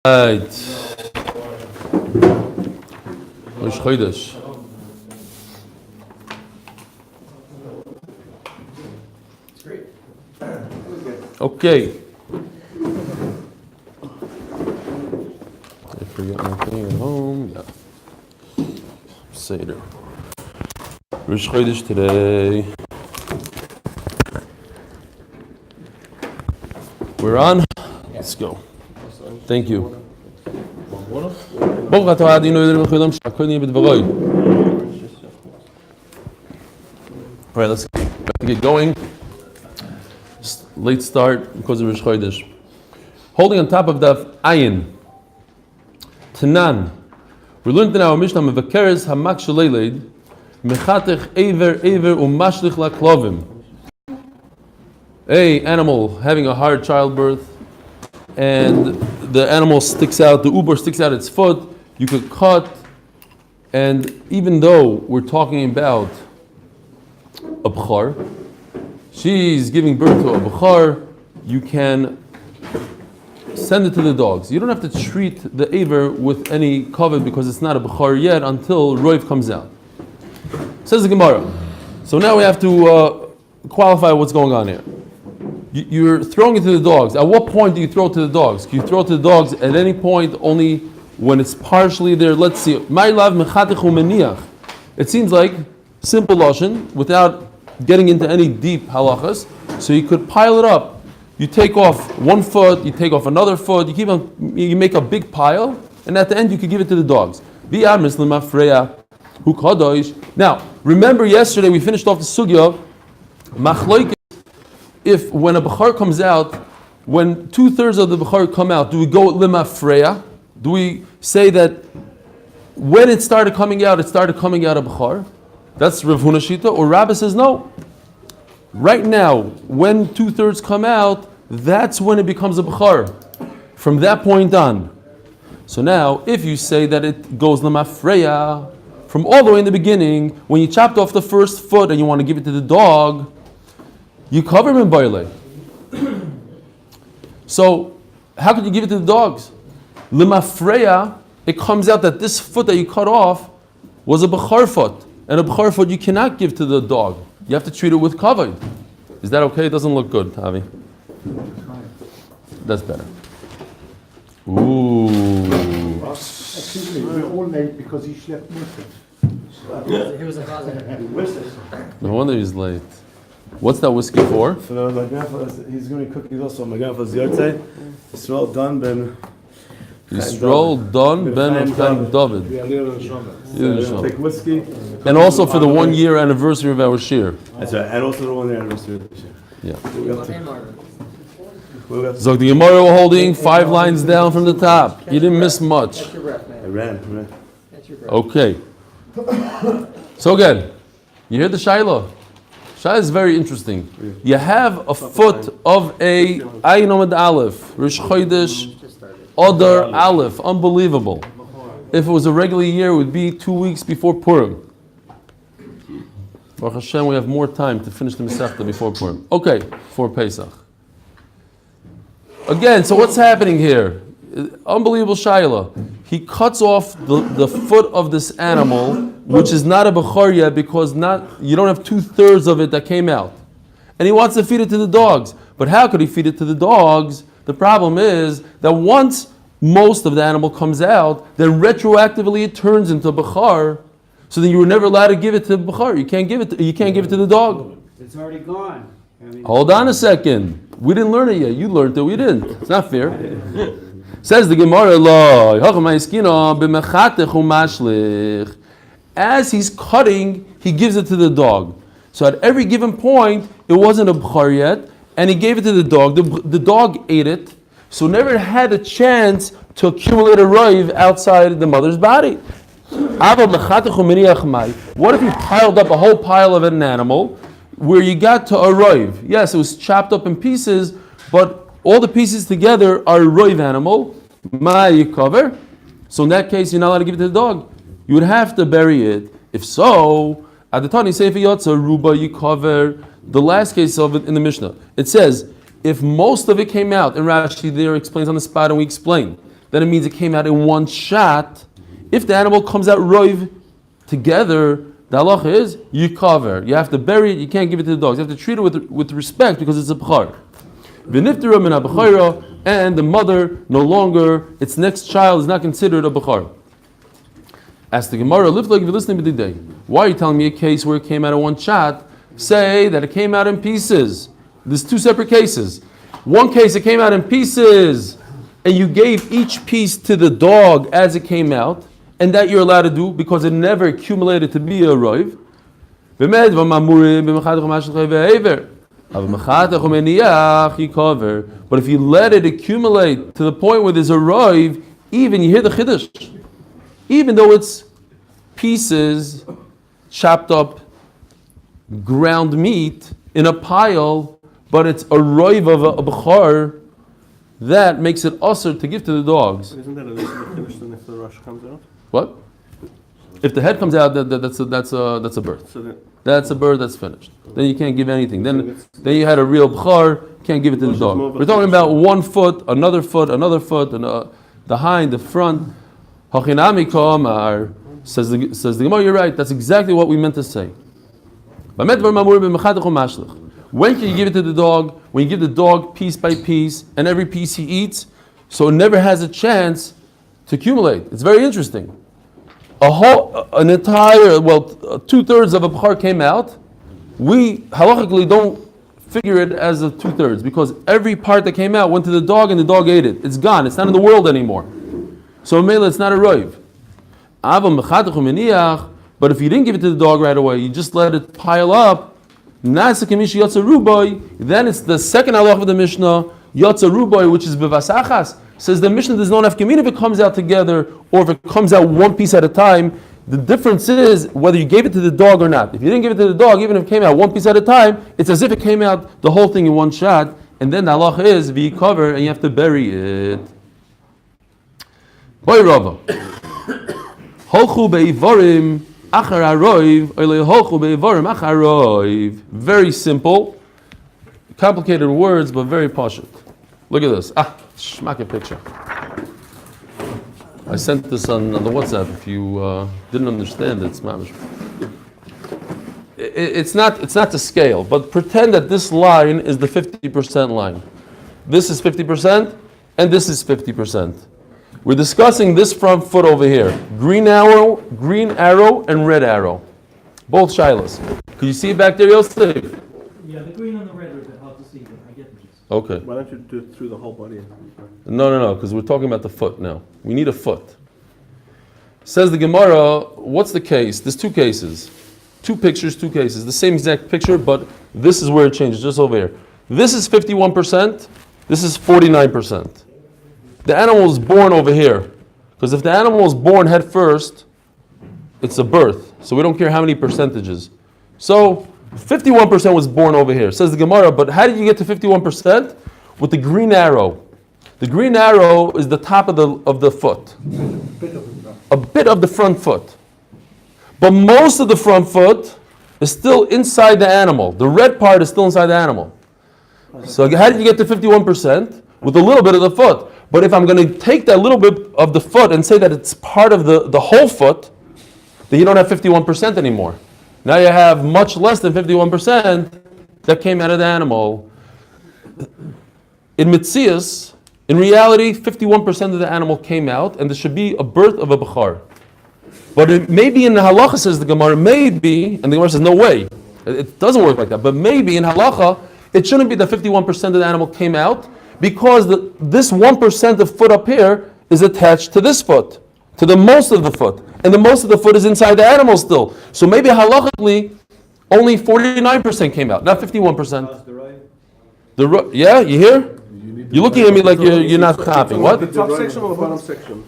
Right. Rosh Chodesh. Okay. I forget my thing at home. Yeah. Seder. Rosh Chodesh today. We're on. Let's go. Thank you. All right, let's get going. Late start because of Rosh Chodesh. Holding on top of Daf Ayin. Tanan. We learned in our Mishnah Mevakeres Hamak Shaleleid Mechatech Eiver Umashlich LaKlovim. A animal having a hard childbirth, and the animal sticks out, the uber sticks out its foot, you could cut, and even though we're talking about a b'char, she's giving birth to a b'char, you can send it to the dogs. You don't have to treat the aver with any kavod because it's not a b'char yet until roiv comes out. Says the Gemara. So now we have to qualify what's going on here. You're throwing it to the dogs. At what point do you throw it to the dogs? Can you throw it to the dogs at any point, only when it's partially there? Let's see. It seems like simple lashon without getting into any deep halachas. So you could pile it up. You take off one foot, you take off another foot, you make a big pile, and at the end you could give it to the dogs. Now, remember yesterday we finished off the sugya, machloik. If when a b'char comes out, when 2/3 of the b'char come out, do we go lima freya? Do we say that when it started coming out a b'char? That's Rav Huna Shita. Or Rabbi says no. Right now, when 2/3 come out, that's when it becomes a b'char. From that point on. So now, if you say that it goes lima freya, from all the way in the beginning, when you chopped off the first foot and you want to give it to the dog, you cover him in boile. So, how could you give it to the dogs? Limafreya, it comes out that this foot that you cut off was a b'char foot. And a b'char foot you cannot give to the dog. You have to treat it with kavod. Is that okay? It doesn't look good, Tavi. That's better. Ooh. Excuse me, we're all late because he slept with He was a closet. No wonder he's late. What's that whiskey for? So my grandfather, he's going to cook also. My grandfather's yahrzeit. Yisrael Don Ben. Yisrael Don Ben Chaim David. Yeah, take whiskey. And also for the 1 year anniversary of our shir. That's right. And also the 1 year anniversary of the shir. Yeah. So the Gemara we're holding 5 lines down from the top. You didn't miss much. That's your breath, man. I ran. That's your breath. Okay. So again, you hear the Shaila. Shaila is very interesting. You have a foot of a Ayin Omid Aleph, Rosh Chodesh, Adar Aleph, unbelievable. If it was a regular year, it would be 2 weeks before Purim. Baruch Hashem, we have more time to finish the Masechta before Purim. Okay, for Pesach. Again, so what's happening here? Unbelievable Shaila. He cuts off the foot of this animal, which is not a b'char yet because you don't have 2/3 of it that came out. And he wants to feed it to the dogs. But how could he feed it to the dogs? The problem is that once most of the animal comes out, then retroactively it turns into b'char. So then you were never allowed to give it to the b'char. You can't give it to the dog. It's already gone. Hold on a second. We didn't learn it yet. You learned it. We didn't. It's not fair. Says the Gemara, as he's cutting, he gives it to the dog. So at every given point, it wasn't a b'char yet, and he gave it to the dog. The dog ate it, so never had a chance to accumulate a roiv outside the mother's body. What if you piled up a whole pile of an animal where you got to a roiv? Yes, it was chopped up in pieces, but all the pieces together are a roiv animal. You cover. So in that case, you're not allowed to give it to the dog. You would have to bury it. If so, at the Tani Sefer Yotza, Ruba, you cover. The last case of it in the Mishnah. It says, if most of it came out, and Rashi there explains on the spot, and we explain, then it means it came out in one shot. If the animal comes out roiv together, the halacha is you cover. You have to bury it. You can't give it to the dogs. You have to treat it with respect because it's a b'char. V'niftira min ha-b'chayra, and the mother no longer, its next child is not considered a b'char. Ask the Gemara, why are you telling me a case where it came out in one shot? Say that it came out in pieces. There's two separate cases. One case it came out in pieces, and you gave each piece to the dog as it came out, and that you're allowed to do because it never accumulated to be a roiv. But if you let it accumulate to the point where there's a roiv, even you hear the chiddush, even though it's pieces, chopped up, ground meat in a pile, but it's a roiv of a b'char, that makes it usher to give to the dogs. Isn't that a little bit finished then if the rush comes out? What? If the head comes out, that's a birth. So That's a bird that's finished. Then you can't give anything. Then you had a real b'char, can't give it to the dog. We're talking about 1 foot, another foot, and the hind, the front. Hachinami ka'amar, says the Gemara, you're right. That's exactly what we meant to say. When can you give it to the dog? When you give the dog piece by piece, and every piece he eats, so it never has a chance to accumulate. It's very interesting. An entire, 2/3 of a b'char came out. We halachically don't figure it as a 2/3 because every part that came out went to the dog and the dog ate it. It's gone. It's not in the world anymore. So Mela, it's not a roiv. But if you didn't give it to the dog right away, you just let it pile up, then it's the second halach of the Mishnah, Yotza Ruboy, which is bevasachas. Says the Mishnah there's no nafkamin if it comes out together or if it comes out one piece at a time. The difference is whether you gave it to the dog or not. If you didn't give it to the dog, even if it came out one piece at a time, it's as if it came out the whole thing in one shot. And then the halach is you cover and you have to bury it. Boy Rava. Holchu be'ivorim achar haroiv, or holchu be'ivorim achar haroiv. Very simple, complicated words, but very pashut. Look at this. Shmaka picture. I sent this on the WhatsApp. If you didn't understand it, it's mamish. It's not to scale, but pretend that this line is the 50% line. This is 50%, and this is 50%. We're discussing this front foot over here. Green arrow, and red arrow. Both shilas. Can you see it back there, Yosef? Yeah, the green and the red are a bit hard to see, but I get the gist. Okay. why don't you do it through the whole body? No, because we're talking about the foot now. We need a foot. Says the Gemara, what's the case? There's two cases. Two pictures, two cases. The same exact picture, but this is where it changes, just over here. This is 51%, this is 49%. The animal is born over here. Because if the animal is born head first, it's a birth. So we don't care how many percentages. So 51% was born over here. Says the Gemara, but how did you get to 51%? With the green arrow. The green arrow is the top of the foot. A bit of the front foot. But most of the front foot is still inside the animal. The red part is still inside the animal. So how did you get to 51%? With a little bit of the foot. But if I'm going to take that little bit of the foot and say that it's part of the whole foot, then you don't have 51% anymore. Now you have much less than 51% that came out of the animal. In Mitzias, in reality, 51% of the animal came out, and there should be a birth of a b'char. But it maybe in the halacha, says the Gemara, maybe, and the Gemara says, no way, it doesn't work like that, but maybe in halacha, it shouldn't be that 51% of the animal came out, because this 1% of foot up here is attached to this foot, to the most of the foot. And the most of the foot is inside the animal still. So maybe halachically, only 49% came out, not 51%. Yeah, you hear? You're looking at me like you're not copying. What? The top section or the bottom section?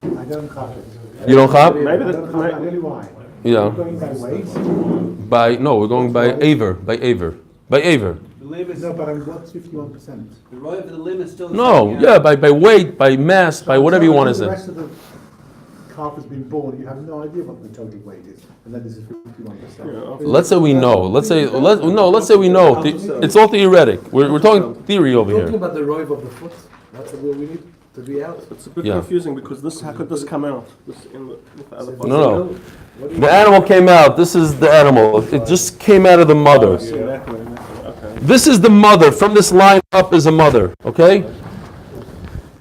I don't copy. You don't cop? Maybe I don't copy. I'll tell you why. Yeah. We're going by weight. We're going by Aver. By Aver. The limb is No, but I'm what's 51%? the right of the limb is still. No, yeah, by weight, by mass, by whatever you want to The say. rest of the calf has been born. You have no idea what the total weight is, and that is 51%. Let's say we know. Let's say we know. It's all theoretic. We're talking theory over Talking here. about the roiv of the foot, that's what we need. The reality. It's a bit Yeah. confusing because this, how could this come out? This in the, with the other body? No. The animal came out. This is the animal. It just came out of the mother. So that way, okay. This is the mother. From this line up is a mother. Okay?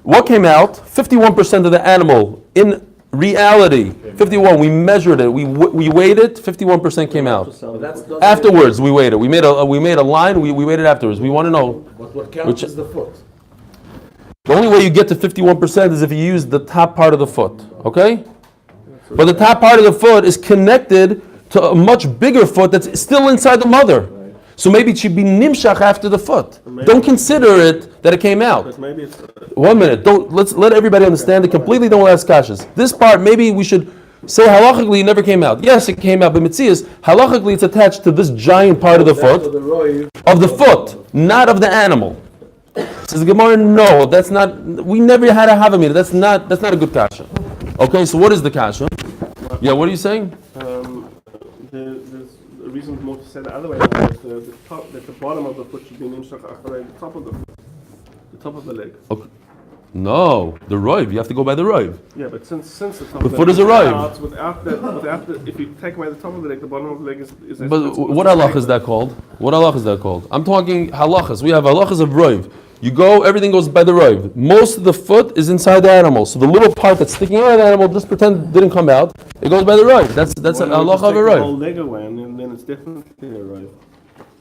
What came out? 51% of the animal. In reality, 51. We measured it. We weighed it. 51% came out. Afterwards, we weighed it. We made a line. We weighed it afterwards. We want to know. But what counts is the foot. The only way you get to 51% is if you use the top part of the foot. Okay? But the top part of the foot is connected to a much bigger foot that's still inside the mother. So maybe it should be nimshach after the foot. Don't consider it that it came out. But maybe it's 1 minute. Let's let everybody understand it completely. Don't ask kashas. This part, maybe we should say halachically it never came out. Yes, it came out, but mitzias, halachically it's attached to this giant part of the foot, not of the animal. Says the Gemara, no, that's not. We never had a havamina. That's not a good kasha. Okay, so what is the kasha? Yeah, what are you saying? there's a reason more to say the other way around. That the bottom of the foot should be nimshach acharei the top of the foot, the top of the leg. Okay. No, the roiv. You have to go by the roiv. Yeah, but since the top The of the foot leg is a roiv. out, without the, if you take away the top of the leg, the bottom of the leg is But what halach is that called? What halach is that called? I'm talking halachas. We have halachas of roiv. You go, everything goes by the roiv. Most of the foot is inside the animal. So the little part that's sticking out of the animal, just pretend it didn't come out. It goes by the roiv. That's a halacha of a the roiv. whole leg away, and then it's definitely a roiv.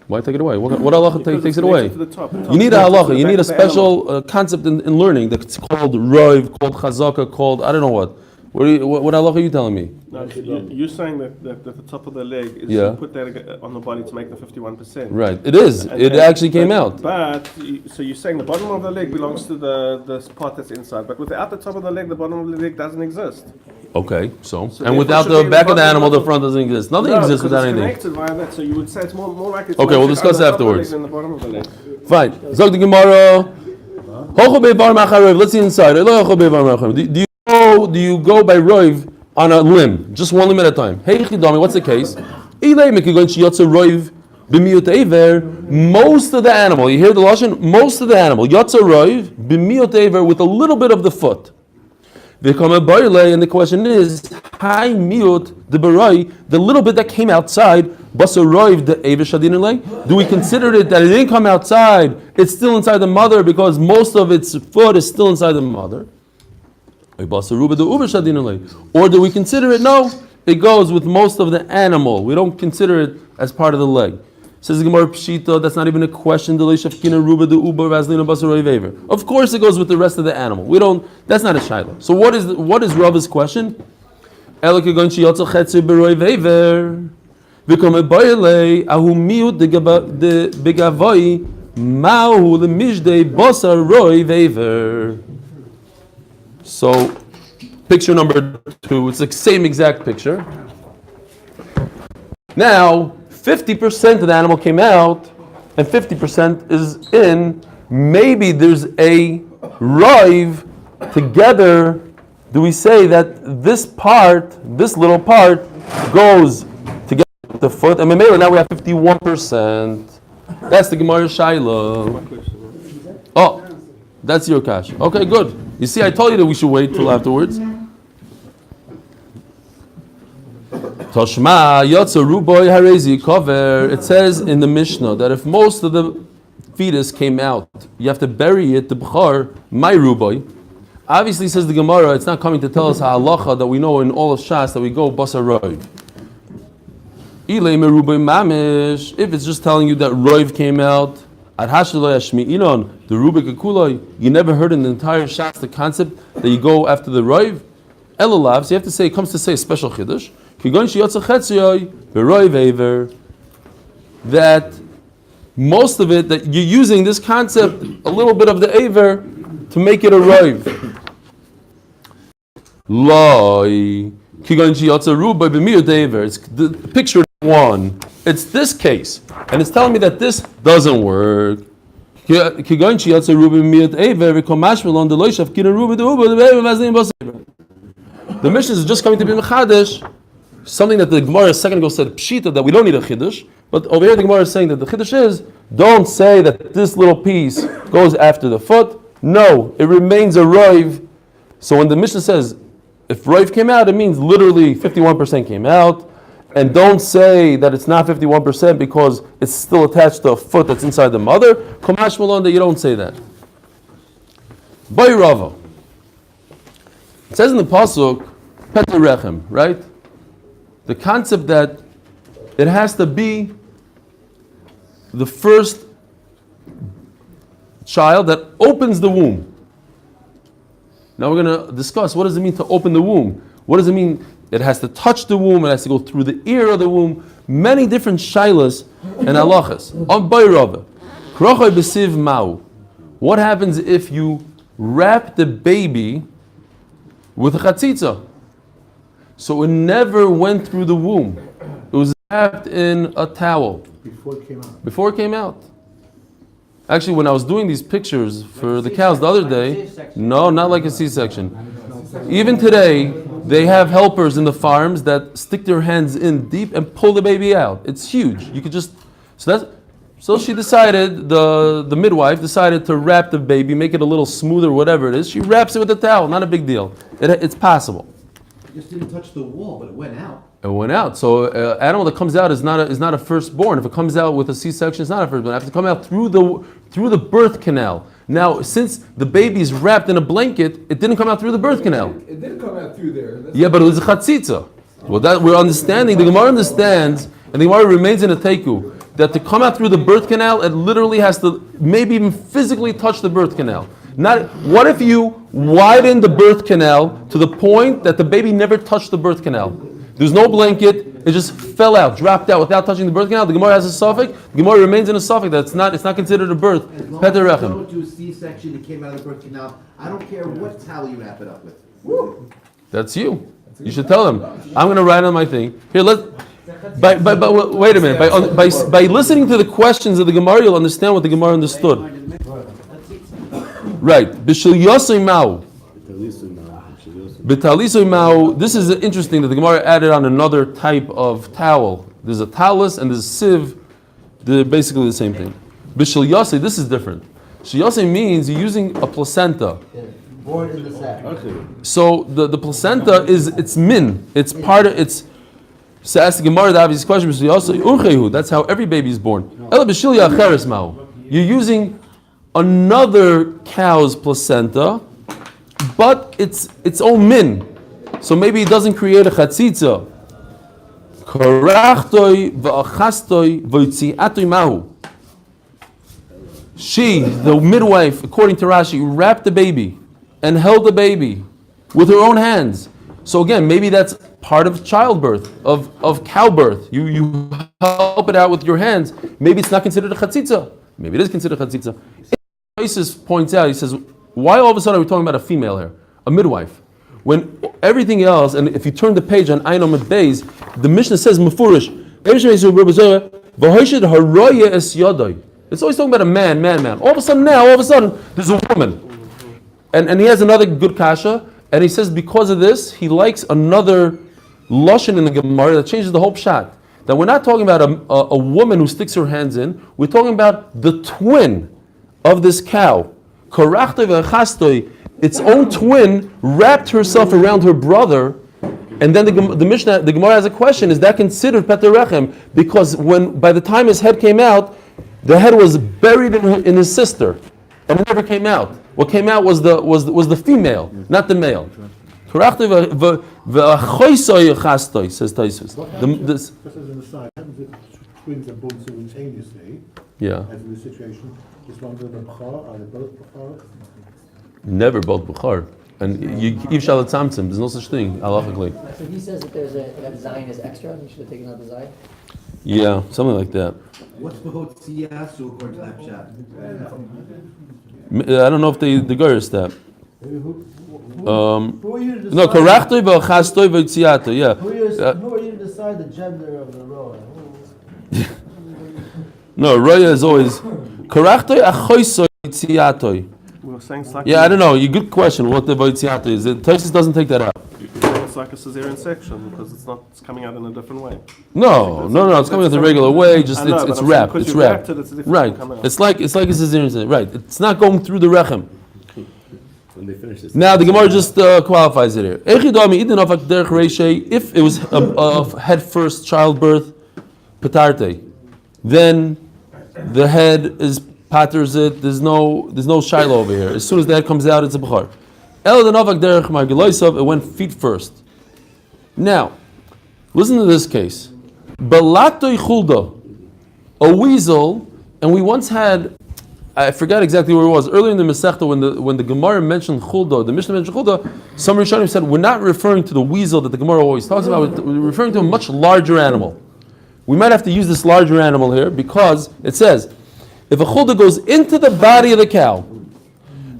Why take it away? What halacha takes it away? To the top. You need a halacha. You need a special concept in learning that's called roiv, called chazaka, called I don't know what. What halacha are you telling me? No, you're saying that the top of the leg is Yeah. you put that on the body to make the 51%. Right. It is. It actually came out. But so you're saying the bottom of the leg belongs to the part that's inside, but without the top of the leg, the bottom of the leg doesn't exist. Okay. So and therefore without should the be back the of the bottom animal, of the the- front doesn't exist. Nothing No, exists because without it's anything. connected via that, so you would say it's more likely. Okay, we'll discuss on the top of the leg afterwards. than the bottom of the leg. Fine. Zog the Gemara. Let's see inside. Do you go by roiv on a limb, just one limb at a time? Hey, Chidami, what's the case? Most of the animal, you hear the lashon? Most of the animal, yotza roiv b'miyot ever, with a little bit of the foot. And the question is, hi miut the barai, the little bit that came outside, basaroiv the ever shadinalei. Do we consider it that it didn't come outside? It's still inside the mother because most of its foot is still inside the mother. Or do we consider it? No, it goes with most of the animal. We don't consider it as part of the leg. Says the Gemara Pshita, that's not even a question. Of course it goes with the rest of the animal. We don't. That's not a shiloh. So what is Rava's question? So, picture number 2, it's the same exact picture. Now, 50% of the animal came out, and 50% is in. Maybe there's a roiv together. Do we say that this little part, goes together with the foot? And now we have 51%. That's the Gemara Shaila. Oh, that's your cash. Okay, good. You see, I told you that we should wait till afterwards. Toshma yotza ruboy harezi kover. It says in the Mishnah that if most of the fetus came out, you have to bury it, the b'char, my ruboy. Obviously, says the Gemara, it's not coming to tell us halacha that we know in all of Shas that we go basar roiv. Ilay meruboy mamish. If it's just telling you that roiv came out, at hashalay ashmi inon the rubik akulay, you never heard in the entire Shas the concept that you go after the roiv. Elalav, so you have to say, it comes to say a special chiddush. That most of it, that you're using this concept, a little bit of the aver, to make it a roiv. Loi. It's the picture 1. It's this case. And it's telling me that this doesn't work. The mission is just coming to be mechadish, something that the Gemara a second ago said pshita, that we don't need a chiddush, but over here the Gemara is saying that the chiddush is, don't say that this little piece goes after the foot. No, it remains a roiv. So when the Mishnah says, if roiv came out, it means literally 51% came out. And don't say that it's not 51% because it's still attached to a foot that's inside the mother. Kamash Malon, that you don't say that. Bay Rava. It says in the Pasuk, Peter Rechem, right? The concept that it has to be the first child that opens the womb. Now we're going to discuss what does it mean to open the womb. What does it mean? It has to touch the womb. It has to go through the ear of the womb. Many different shilas and halachas. On Bayrava, Krochoy b'siv mau. What happens if you wrap the baby with a chatzitza? So it never went through the womb. It was wrapped in a towel Before it came out. before it came out. Actually, when I was doing these pictures for the cows the other day, no, not like a C-section. Even today, they have helpers in the farms that stick their hands in deep and pull the baby out. It's huge. You could just so she decided, the midwife decided to wrap the baby, make it a little smoother, whatever it is. She wraps it with a towel. Not a big deal. It's possible. It just didn't touch the wall, but it went out. It went out. So animal that comes out is not a firstborn. If it comes out with a C-section, it's not a firstborn. It has to come out through the birth canal. Now, since the baby is wrapped in a blanket, it didn't come out through the birth canal. It didn't come out through there. Yeah, but it was a chatzitza. Well, that we're understanding. The Gemara understands, and the Gemara remains in a teiku, that to come out through the birth canal, it literally has to maybe even physically touch the birth canal. What if you widen the birth canal to the point that the baby never touched the birth canal? There's no blanket, it just fell out, dropped out without touching the birth canal. The Gemara has a suffix. The Gemara remains in a suffix that it's not considered a birth. As long Peter as you Rechem. don't do a C-section that came out of the birth canal, I don't care what towel you wrap it up with. That's you. You should tell them. I'm going to write on my thing. Here, wait a minute. By listening to the questions of the Gemara, you'll understand what the Gemara understood. Right. B'shil yosei mau. B'talisoi mau. This is interesting that the Gemara added on another type of towel. There's a talus and there's a sieve. They're basically the same thing. B'shil yosei, this is different. Shil yosei means you're using a placenta. Born in the sack. So the placenta it's min. It's part of it's. So ask the Gemara the obvious question. That's how every baby is born. You're using another cow's placenta, but it's its own min. So maybe it doesn't create a chatzitza. She, the midwife, according to Rashi, wrapped the baby and held the baby with her own hands. So again, maybe that's part of childbirth, of cow birth. You help it out with your hands. Maybe it's not considered a chatzitza. Maybe it is considered a chatzitza. Isis points out, he says, why all of a sudden are we talking about a female here? A midwife. When everything else, and if you turn the page on Einom at Beis, the Mishnah says, Mefurish, it's always talking about a man. All of a sudden, there's a woman. And he has another good kasha, and he says because of this, he likes another lashon in the Gemara that changes the whole pshat. That we're not talking about a woman who sticks her hands in, we're talking about the twin of this cow. Its own twin wrapped herself around her brother, and then the Mishnah, the Gemara has a question: is that considered Peter Rechem? Because by the time his head came out, the head was buried in his sister, and it never came out. What came out was the female, not the male. Says Taisus. Just as an aside, happens if twins are born simultaneously, Yeah. as in this situation, is one of them B'char, are they both B'char? Never both Bukhar. And Yiv Shalat Tzamtzim, there's no such thing, halachically. So he says that that Zion is extra, and you should have taken out the Zion? Yeah, something like that. What's Behot Siyasu according to that shot? I don't know if the Gur is that. Who are you to decide? No, Karachtoi v'chastoy v'tziato, yeah. Who are you to decide the gender of the roa? No, Roya is always Karachtoi achoisoy v'tziatoi. We were saying it's like Yeah, I don't know. Good question. What the v'tziato is? Taisus doesn't take that out. it's like a cesarean section because it's coming out in a different way. No. It's coming out the regular way. Just I know, it's but I'm wrapped. saying It's because you wrapped. wrapped it, it's different Right. from coming out. It's like a cesarean section. Right. It's not going through the rechem. when they finish this. Now the Gemara just qualifies it here. If it was a head first childbirth, patarte, then the head is patters it. There's no shiloh over here. As soon as the head comes out, it's a b'char. It went feet first. Now, listen to this case. Balatoi chulda, a weasel, and we once had, I forgot exactly where it was, earlier in the Masechta when the Gemara mentioned chulda, the Mishnah mentioned chulda, some Rishonim said we're not referring to the weasel that the Gemara always talks about, we're referring to a much larger animal. We might have to use this larger animal here because it says, if a chulda goes into the body of the cow,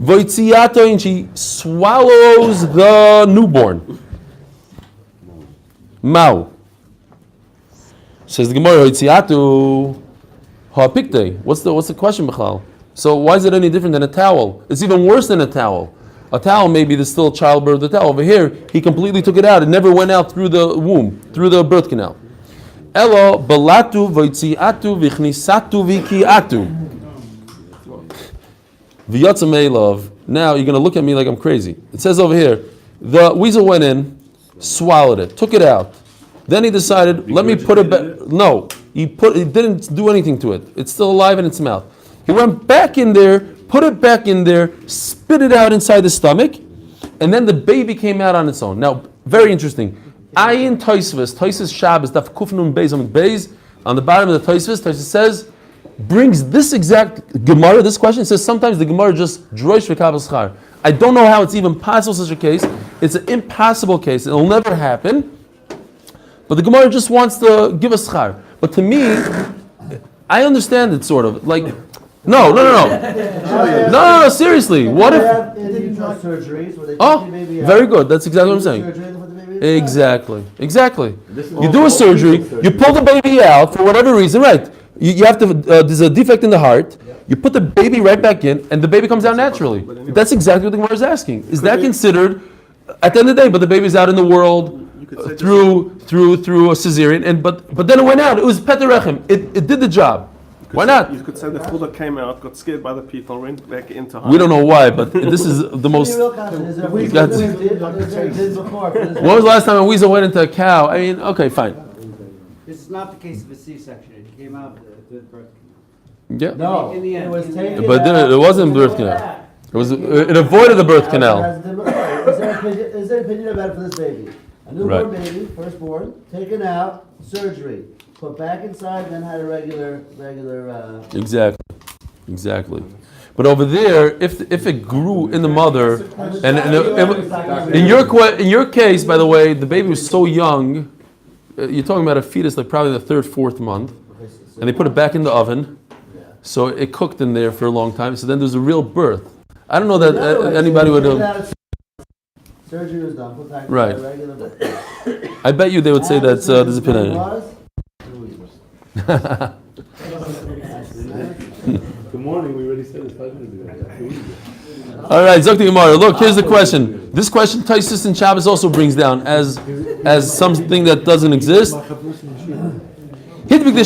voitziato, and she swallows the newborn, Mao. Says the Gemara, Hoitziatu ha'pikte. What's the question, B'chlal? So why is it any different than a towel? It's even worse than a towel. A towel, maybe there's still childbirth of the towel. Over here, he completely took it out. It never went out through the womb, through the birth canal. Elo balatu voitziatu vichnisatu vikiatu. V'yatzam elov. Now you're going to look at me like I'm crazy. It says over here, the weasel went in, swallowed it, took it out. Then he decided, let me put it back. No, he didn't do anything to it. It's still alive in its mouth. He went back in there, put it back in there, spit it out inside the stomach, and then the baby came out on its own. Now, very interesting. Ayin Tosfos Shabbos, Daf Kufnun Beis Amud Beis, on the bottom of the Tosfos says, brings this exact Gemara, this question, it says sometimes the Gemara just droish v'kabel schar. I don't know how it's even possible such a case. It's an impossible case. It'll never happen. But the Gemara just wants to give us schar. But to me, I understand it sort of. Like, no, seriously. What if... Oh, very good. That's exactly what I'm saying. Exactly. You do a surgery, you pull the baby out for whatever reason, right? You have to, there's a defect in the heart, you put the baby right back in, and the baby comes out naturally. That's exactly what the Gemara is asking. Is that considered, at the end of the day, but the baby's out in the world through a cesarean, but then it went out. It was Peterechem. It did the job. Why not? You could say the chulda came out, got scared by the people, went back into her. We don't know why, but this is the most... When was the last time a weasel went into a cow? I mean, okay, fine. This is not the case of a C-section. It came out the birth. Yeah. No, In the end. it was taken But then it wasn't birth canal. It avoided the birth canal. Is there an opinion about it for this baby? A newborn baby, firstborn, taken out, surgery, put back inside, and then had a regular. Exactly. But over there, if it grew in the mother, and in your case, by the way, the baby was so young. You're talking about a fetus, like probably the third, fourth month, and they put it back in the oven, so it cooked in there for a long time. So then there's a real birth. I don't know that anybody would have. Surgery was done, put back Right. inside, regular birth. I bet you they would say that's there's a opinion. Good morning, we already said this 5 minutes ago. All right, Zok the Gemara. Look, here's the question. This question Taisus and Shabbos also brings down as something that doesn't exist. Hidbik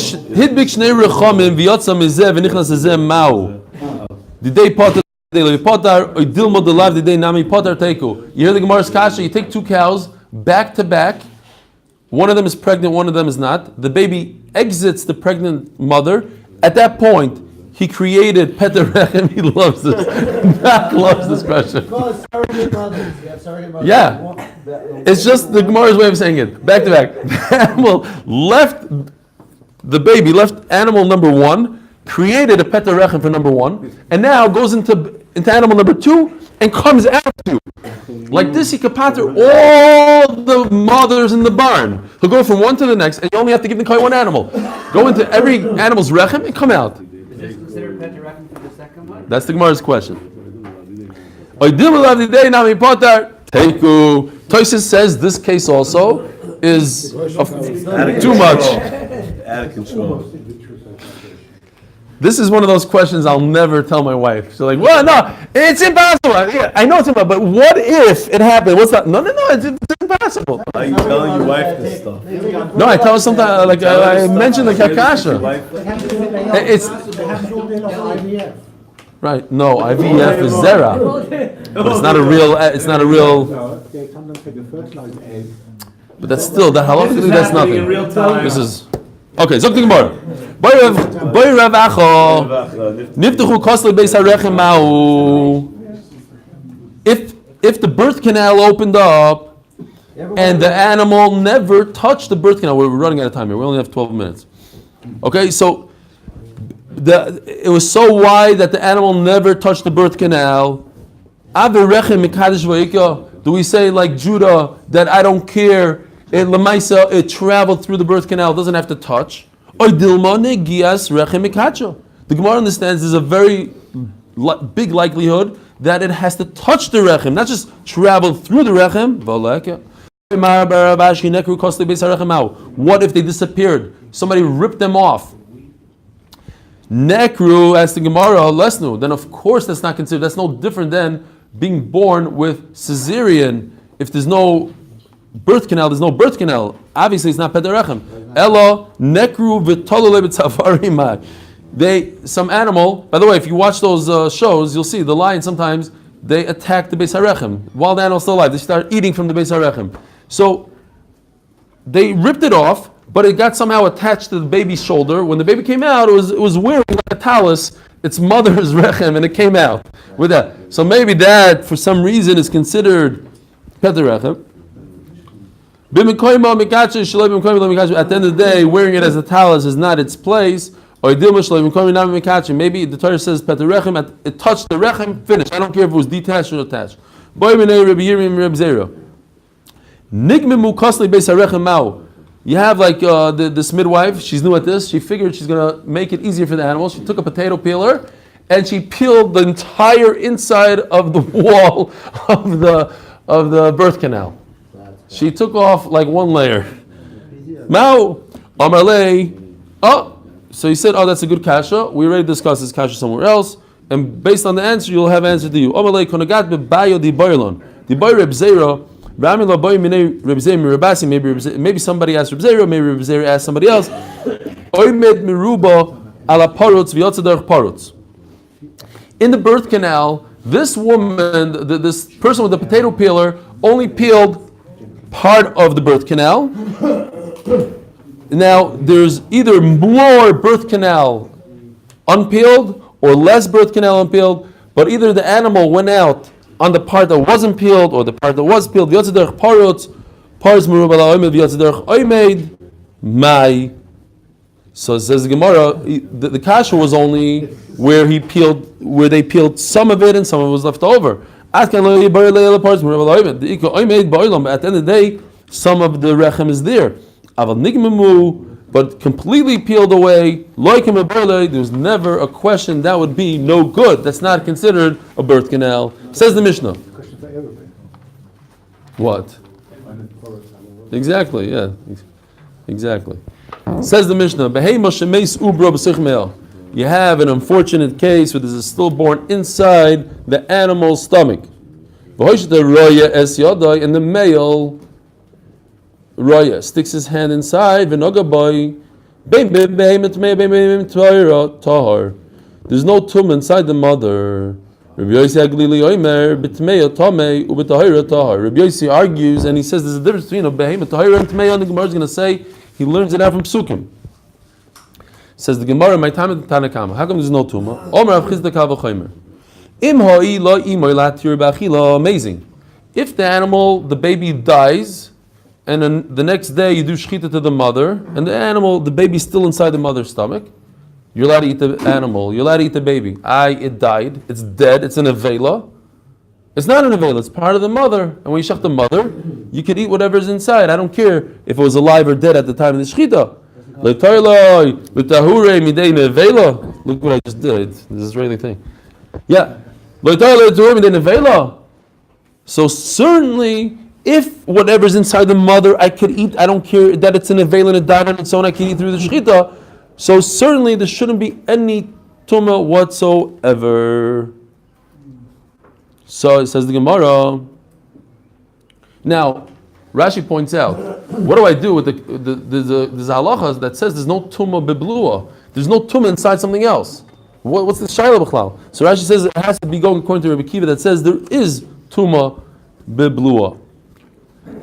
shnei rechamim v'yotza mizeh v'nichnas zeh ma'u. Didei potar didei potar oidilmo delav didei nami potar teiku. You hear the Gemara's kasha? You take two cows back to back. One of them is pregnant, one of them is not. The baby exits the pregnant mother. At that point, he created Peterechem. He loves this. Doc loves this question. Yeah. It's just the Gemara's way of saying it. Back to back. The animal left animal number one, created a Peterechem for number one, and now goes into animal number two and comes out two. Like this, he could pater all the mothers in the barn. He'll go from one to the next, and you only have to give the koi one animal. Go into every animal's rechem and come out. Is this considered Peterechem for the second one? That's the Gemara's question. Tosis says this case also is too much. Out of control. This is one of those questions I'll never tell my wife. She's like, well, no, it's impossible. Yeah, I know it's impossible, but what if it happened? What's that? No, it's impossible. Are you telling your wife this stuff? No, I tell her sometimes, like I mentioned the kakasha. It's Right? No, IVF is zera. But it's not a real. It's not a real. No, they sometimes take the fertilized egg. But that's still that halachically that's nothing. in real time. This is okay. Zok the Gemara. Boy Rav Acho. Niftachu kosle beis harechem ma'u. If the birth canal opened up and the animal never touched the birth canal, we're running out of time here. We only have 12 minutes. Okay, so it was so wide that the animal never touched the birth canal. Do we say like Judah that I don't care? It traveled through the birth canal, doesn't have to touch. The Gemara understands there's a very big likelihood that it has to touch the rechem, not just travel through the rechem. What if they disappeared? Somebody ripped them off. Nekru, as the Gemara, lesnu. Then of course that's not considered. That's no different than being born with cesarean. If there's no birth canal, there's no birth canal. Obviously, it's not pederechem. Ella nekru v'tolole b'tzafarimai. Some animal. By the way, if you watch those shows, you'll see the lion sometimes they attack the Beis Harechem while the animal's still alive. They start eating from the Beis Harechem. So they ripped it off, but it got somehow attached to the baby's shoulder. When the baby came out, it was wearing like a talus, its mother's rechem, and it came out with that. So maybe that, for some reason, is considered pederechem. At the end of the day, wearing it as a talus is not its place. Maybe the Torah says pederechem, it touched the rechem, finished. I don't care if it was detached or attached. You have like this midwife, she's new at this, she figured she's going to make it easier for the animal. She took a potato peeler and she peeled the entire inside of the wall of the birth canal. She took off like one layer. Mao, Amarle, so he said, that's a good kasha. We already discussed this kasha somewhere else. And based on the answer, you'll have answer to you. Amarle, konagat bebayo di boilon. Di boy Reb Zera, maybe somebody asked Reb Zera, maybe Reb Zera asked somebody else. In the birth canal, this woman, this person with the potato peeler, only peeled part of the birth canal. Now, there's either more birth canal unpeeled or less birth canal unpeeled, but either the animal went out on the part that wasn't peeled or the part that was peeled. So it says the Gemara, the kasha was only where they peeled some of it and some of it was left over. At the end of the day, some of the rechem is there. But completely peeled away, there's never a question that would be no good. That's not considered a birth canal. Says the Mishnah. What? Exactly, yeah. Exactly. Says the Mishnah, you have an unfortunate case where there's a stillborn inside the animal's stomach. And the male Raya sticks his hand inside. There's no tum inside the mother. Rabbi Yossi argues and he says there's a difference between a behemoth tahira and tmei. The Gemara is going to say he learns it out from Psukim. Says the Gemara, my time at the Tanakama. How come there's no tuma? Amazing. If the animal, the baby dies, and then the next day you do shechita to the mother, and the baby's still inside the mother's stomach, you're allowed to eat the animal, you're allowed to eat the baby. It died, it's dead, it's an avela. It's not an avela, it's part of the mother. And when you shech the mother, you can eat whatever's inside. I don't care if it was alive or dead at the time of the shechita. Look what I just did, this Israeli thing. Yeah. So certainly, if whatever's inside the mother I could eat, I don't care that it's an avail and it died on its own, I can eat through the shechita. So certainly there shouldn't be any tumah whatsoever. So it says the Gemara. Now, Rashi points out, what do I do with there's a halacha that says there's no tumah biblua. There's no tumah inside something else. What's the Shaila B'chlal? So Rashi says it has to be going according to Rabbi Kiva that says there is Tuma Biblua.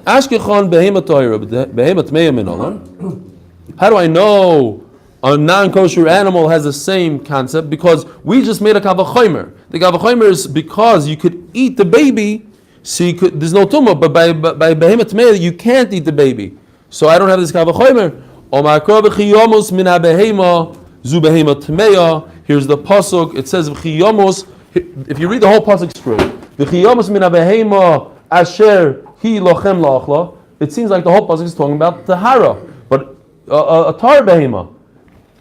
Ashkechon Behema Toira, Behema Tmeya Min Olam. How do I know a non-kosher animal has the same concept? Because we just made a kavachomer. The kavachomer is because you could eat the baby, so there's no tumah. But by behema tmeya you can't eat the baby. So I don't have this kavachomer. Here's the pasuk. It says v'chiyomos. If you read the whole pasuk straight, v'chiyomos min behema asher hi lochem la'achla. It seems like the whole pasuk is talking about tahara, but a tar behema.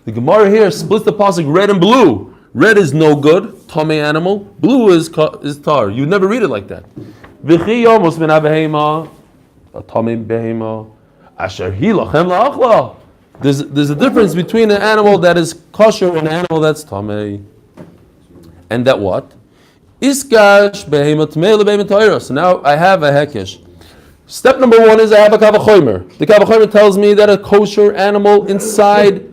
The Gemara here splits the pasuk red and blue. Red is no good, tamei animal. Blue is tar. You never read it like that. V'chiyomos min behema, a tamei behema, asher hi lachem la'achla. There's a difference between an animal that is kosher and an animal that's tamei. And that what? Iskash behema tamei lebehema ta'ira. So now I have a hekesh. Step number one is I have a kavachomer. The kavachomer tells me that a kosher animal inside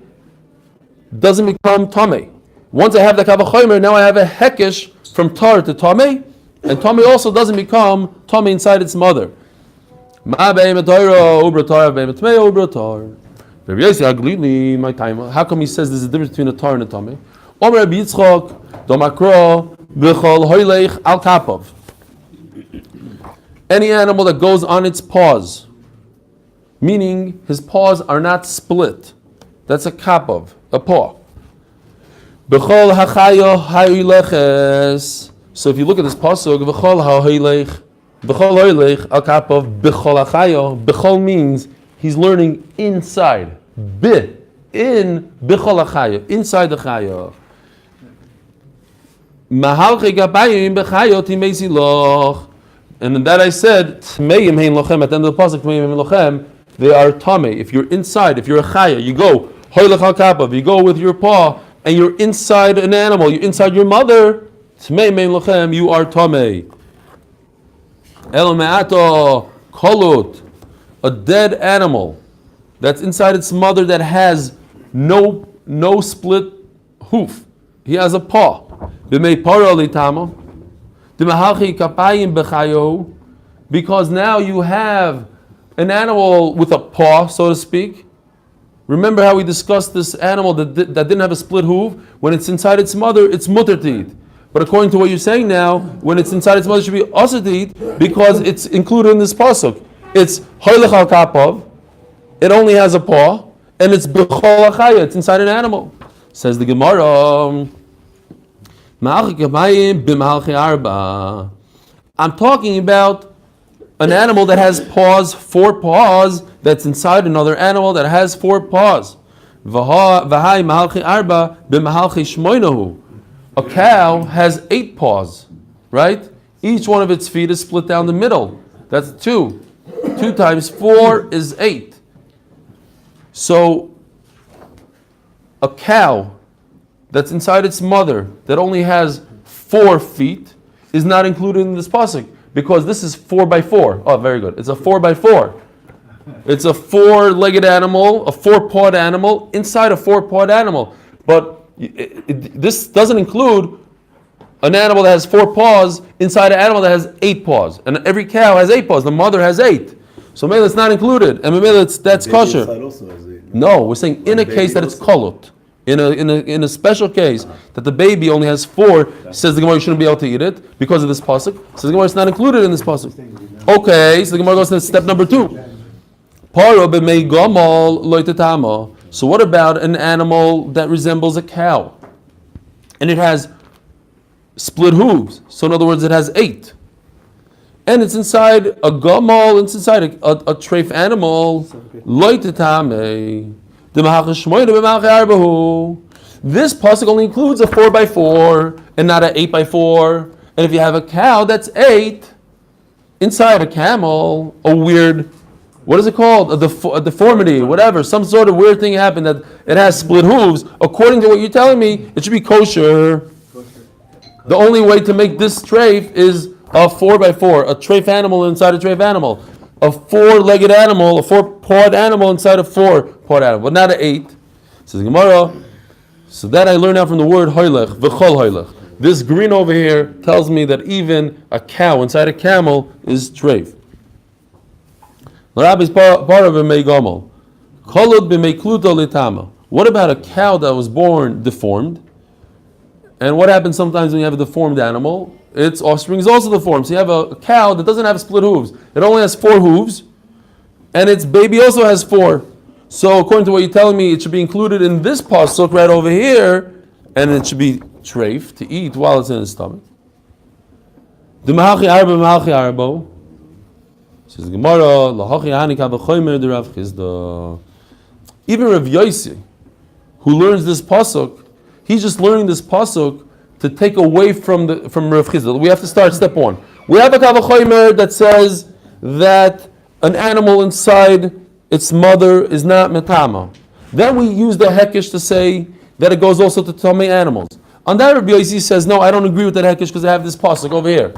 doesn't become tamei. Once I have the kavachomer, now I have a hekesh from tar to tamei, and tamei also doesn't become tamei inside its mother. Ma behema ta'ira ubra tar behema tmei ubra tar. How come he says there's a difference between a tar and a tamei? Omer Rabbi Yitzchok domakro b'chol hoylech al kapov. Any animal that goes on its paws, meaning his paws are not split, that's a kapov, a paw. B'chol hachayo hayleches. So if you look at this pasuk, b'chol haylech, b'chol hoylech al kapov, b'chol hachayo. B'chol means he's learning inside. In b'chol hachayo, inside the chayo. Mahalche gabayim b'chayo timesi loch. And in that I said, Tmeim hein lochem, at the end of the pasuk, Tmeim hein lochem, they are tamei. If you're inside, if you're a chaya, you go, hoylech al kapav, you go with your paw, and you're inside an animal, you're inside your mother, Tmeim hein lochem, you are tamei. El me'ato kolut, a dead animal that's inside its mother that has no split hoof. He has a paw. B'mei para litama. Because now you have an animal with a paw, so to speak. Remember how we discussed this animal that didn't have a split hoof? When it's inside its mother, it's mutter to eat. But according to what you're saying now, when it's inside its mother, it should be asur to eat because it's included in this pasuk. It's hoylech al kapov. It only has a paw, and it's b'chol hachaya. It's inside an animal. Says the Gemara. I'm talking about an animal that has paws, 4 paws, that's inside another animal that has 4 paws. A cow has 8 paws, right? Each one of its feet is split down the middle. That's 2. 2 times 4 is 8. So, a cow that's inside its mother, that only has 4 feet, is not included in this pasuk because this is 4x4. Oh, very good. It's a 4x4. It's a 4-legged animal, a 4-pawed animal inside a 4-pawed animal. But this doesn't include an animal that has 4 paws inside an animal that has 8 paws. And every cow has 8 paws. The mother has 8. So maybe it's not included. And maybe that's kosher. No, we're saying in a case that it's kolot. In a special case that the baby only has 4, says the Gemara you shouldn't be able to eat it because of this pasuk. Says the Gemara it's not included in this pasuk. Okay, so the Gemara goes to step number 2. So what about an animal that resembles a cow, and it has split hooves? So in other words, it has 8, and it's inside a gamal, it's inside a treif animal. Loitetame. This pasuk only includes a 4x4 and not an 8x4. And if you have a cow, that's 8 inside a camel. A weird, what is it called? A deformity, whatever. Some sort of weird thing happened that it has split hooves. According to what you're telling me, it should be kosher. The only way to make this treif is a 4x4, a treif animal inside a treif animal. A 4-legged animal, a 4-pawed animal inside a 4-pawed animal, but not an 8. Says Gemara, So that I learned out from the word hoylech, v'chol hoylech. This green over here tells me that even a cow inside a camel is treif. L'rabbi's para b'mei gomel. Kolod b'mei kluto litama. What about a cow that was born deformed? And what happens sometimes when you have a deformed animal? Its offspring is also deformed. So you have a cow that doesn't have split hooves. It only has 4 hooves, and its baby also has 4. So according to what you're telling me, it should be included in this pasuk right over here, and it should be treif to eat while it's in its stomach. The mahachi arbo. Says the Gemara, lahachi hanika b'chomer the Rav Chizda. Even Rav Yossi, who learns this pasuk, he's just learning this pasuk to take away from Rav Chizda. We have to start step 1. We have a kavachomer that says that an animal inside its mother is not metama. Then we use the hekesh to say that it goes also to tamei animals. On that, Rabbi Yossi says, no, I don't agree with that hekesh because I have this pasuk over here.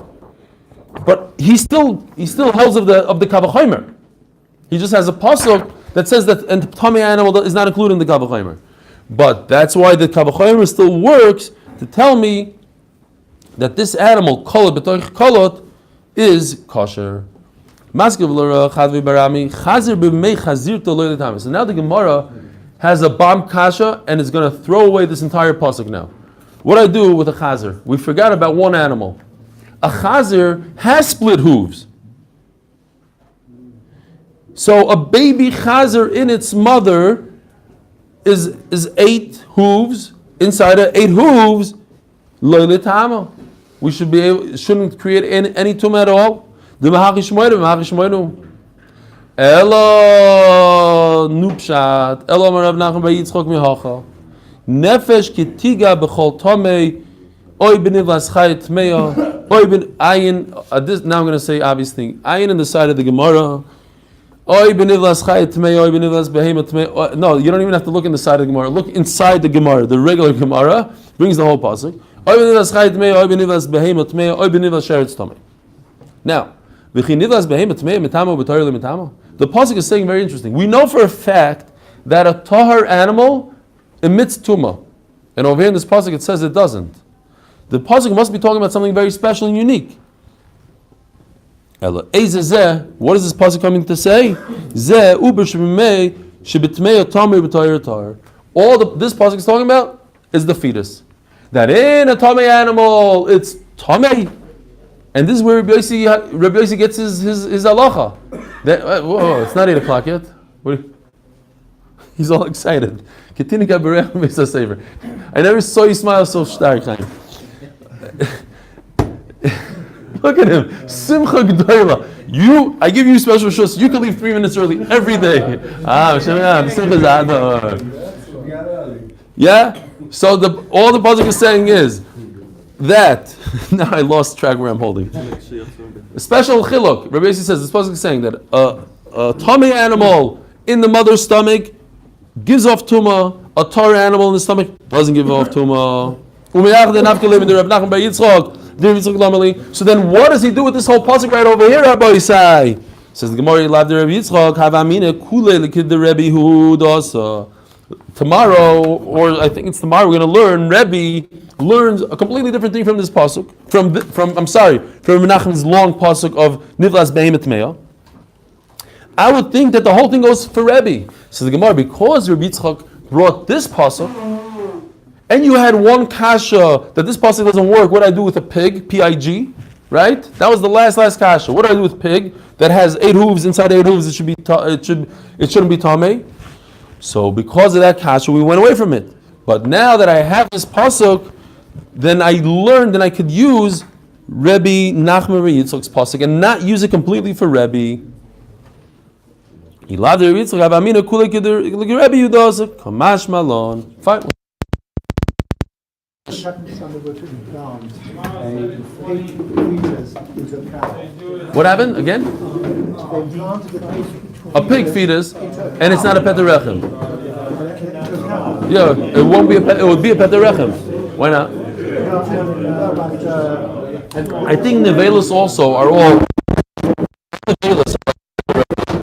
But he still holds of the kavachomer. He just has a pasuk that says that a tamei animal is not included in the kavachomer. But that's why the kavachomer still works to tell me that this animal, kolot b'toich kolot, is kosher. So now the Gemara has a bomb kasha and is going to throw away this entire pasuk now. What do I do with a chazer? We forgot about one animal. A chazer has split hooves. So a baby chazer in its mother is 8 hooves. Inside of 8 hooves, lo litama. We shouldn't create any tumah at all. The mahachi shmoynu. Elo nupshat. Elo marav nachem bar Yitzchok mihacha. Nefesh kitiga b'chol tomei. Oy benivlas chayet tmeya. Oy ben ayin. Now I'm going to say obvious thing. Ayin in the side of the Gemara. Oy benivlas chayet tmeya. Oy benivlas behema tmeya. No, you don't even have to look in the side of the Gemara. Look inside the Gemara. The regular Gemara brings the whole pasuk. Oy benivlas chayet tmeya. Oy benivlas behema tmeya. Oy benivlas sheretz tomei. Now, the pasuk is saying very interesting. We know for a fact that a tahar animal emits tumah, and over here in this pasuk it says it doesn't. The pasuk must be talking about something very special and unique. What is this pasuk coming to say? All this pasuk is talking about is the fetus. That in a tamei animal it's tamei. And this is where Rabbi Yossi gets his halacha. It's not 8 o'clock yet. He's all excited. I never saw you smile so stark. Look at him. Simcha G'dayla. I give you special shus. You can leave 3 minutes early every day. Yeah? So all the pasuk is saying is that, now I lost track where I'm holding. A special chiluk. Rabbi Yossi says, this pasuk is saying that a tamei animal in the mother's stomach gives off tumah, a tar animal in the stomach doesn't give off tumah. So then what does he do with this whole pasuk right over here, Rabbi Yisai? Says the Gemara, tomorrow, or I think it's tomorrow, we're going to learn, Rebbe learns a completely different thing from this pasuk, from Menachem's long pasuk of Nivlas Behemet Meya. I would think that the whole thing goes for Rebbe. So the Gemara, because Rabbi Yitzchak brought this pasuk, and you had one kasha that this pasuk doesn't work, what do I do with a pig, P-I-G, right? That was the last kasha. What do I do with pig that has 8 hooves, inside 8 hooves, it shouldn't be tamei? So because of that kasha, we went away from it. But now that I have this pasuk, then I learned that I could use Rebbe Nachman Yitzchak's pasuk and not use it completely for Rebbe. Fine. What happened again? A pig fetus, and it's not a petarechem. Yeah, it won't be a pet. It would be a petarechem. Why not? I think nevelos also are all